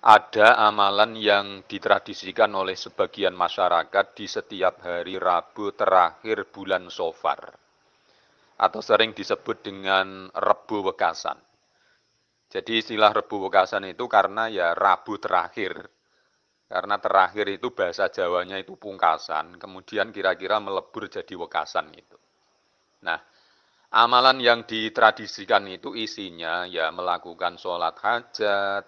Ada amalan yang ditradisikan oleh sebagian masyarakat di setiap hari Rabu terakhir bulan Shofar, atau sering disebut dengan Rebu Wekasan. Jadi istilah Rebu Wekasan itu karena ya Rabu terakhir. Karena terakhir itu bahasa Jawanya itu pungkasan, kemudian kira-kira melebur jadi wekasan itu. Nah, amalan yang ditradisikan itu isinya ya melakukan sholat hajat,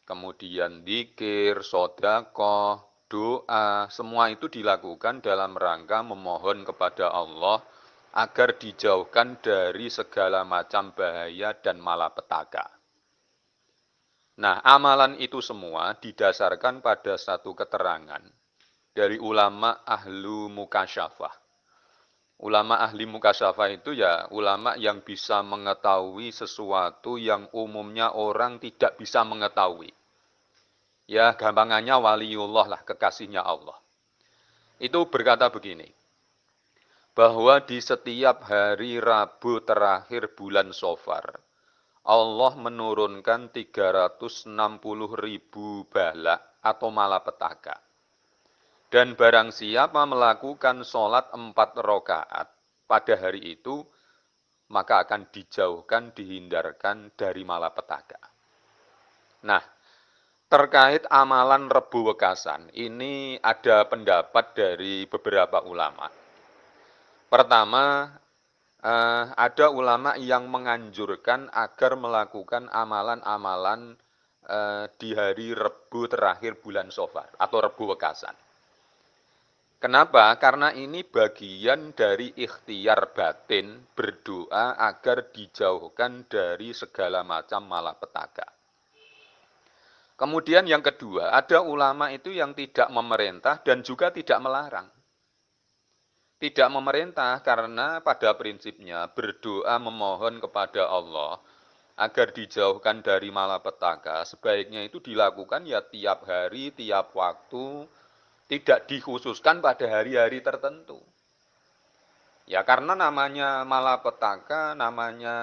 kemudian dzikir, sedekah, doa, semua itu dilakukan dalam rangka memohon kepada Allah agar dijauhkan dari segala macam bahaya dan malapetaka. Nah, amalan itu semua didasarkan pada satu keterangan dari ulama ahlu mukasyafah. Ulama ahli mukasyafah itu ya ulama yang bisa mengetahui sesuatu yang umumnya orang tidak bisa mengetahui. Ya gampangannya waliullah lah, kekasihnya Allah. Itu berkata begini, bahwa di setiap hari Rabu terakhir bulan Shofar, Allah menurunkan 360.000 bala atau malapetaka. Dan barang siapa melakukan sholat 4 rakaat pada hari itu, maka akan dijauhkan, dihindarkan dari malapetaka. Nah, terkait amalan Rebu Wekasan, ini ada pendapat dari beberapa ulama. Pertama, ada ulama yang menganjurkan agar melakukan amalan-amalan di hari Rebu terakhir bulan Shofar atau Rebu Wekasan. Kenapa? Karena ini bagian dari ikhtiar batin berdoa agar dijauhkan dari segala macam malapetaka. Kemudian yang kedua, ada ulama itu yang tidak memerintah dan juga tidak melarang. Tidak memerintah karena pada prinsipnya berdoa memohon kepada Allah agar dijauhkan dari malapetaka, sebaiknya itu dilakukan ya tiap hari, tiap waktu, tidak dikhususkan pada hari-hari tertentu. Ya karena namanya malapetaka, namanya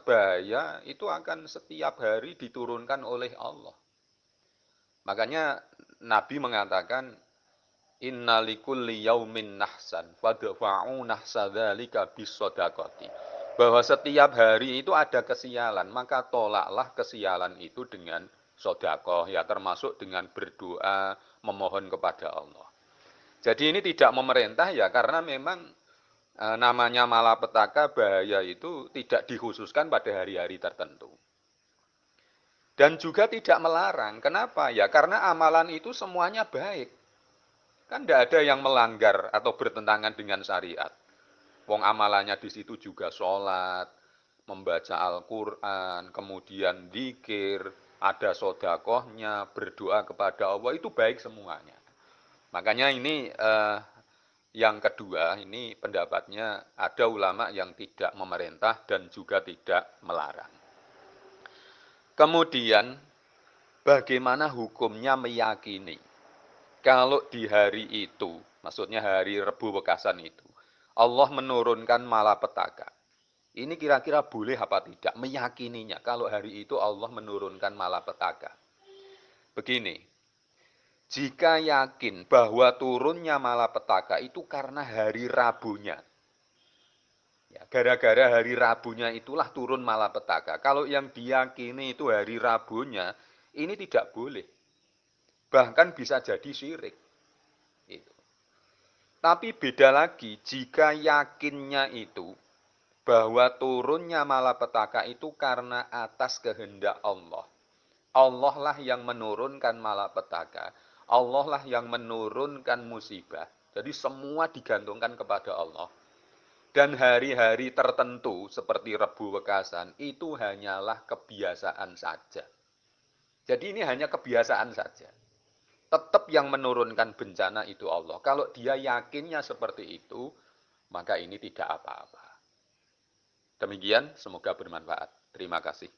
bahaya, itu akan setiap hari diturunkan oleh Allah. Makanya Nabi mengatakan, Inna likulli yaumin nahsan, fadfa'u nahsadzalika bisodakoti. Bahwa setiap hari itu ada kesialan, maka tolaklah kesialan itu dengan sodakoh, ya termasuk dengan berdoa, memohon kepada Allah. Jadi ini tidak memerintah ya, karena memang namanya malapetaka, bahaya itu tidak dikhususkan pada hari-hari tertentu. Dan juga tidak melarang. Kenapa? Ya karena amalan itu semuanya baik. Kan tidak ada yang melanggar atau bertentangan dengan syariat. Wong amalannya di situ juga sholat, membaca Al-Quran, kemudian dzikir, ada sodakohnya, berdoa kepada Allah, itu baik semuanya. Makanya ini yang kedua, ini pendapatnya ada ulama yang tidak memerintah dan juga tidak melarang. Kemudian, bagaimana hukumnya meyakini kalau di hari itu, maksudnya hari Rebu Wekasan itu, Allah menurunkan malapetaka. Ini kira-kira boleh apa tidak meyakininya kalau hari itu Allah menurunkan malapetaka. Begini, jika yakin bahwa turunnya malapetaka itu karena hari Rabunya, ya, gara-gara hari Rabunya itulah turun malapetaka. Kalau yang diyakini itu hari Rabunya, ini tidak boleh. Bahkan bisa jadi syirik. Itu. Tapi beda lagi jika yakinnya itu bahwa turunnya malapetaka itu karena atas kehendak Allah. Allah lah yang menurunkan malapetaka. Allah lah yang menurunkan musibah. Jadi semua digantungkan kepada Allah. Dan hari-hari tertentu seperti Rebu Wekasan itu hanyalah kebiasaan saja. Jadi ini hanya kebiasaan saja. Tetap yang menurunkan bencana itu Allah. Kalau dia yakinnya seperti itu, maka ini tidak apa-apa. Demikian, semoga bermanfaat. Terima kasih.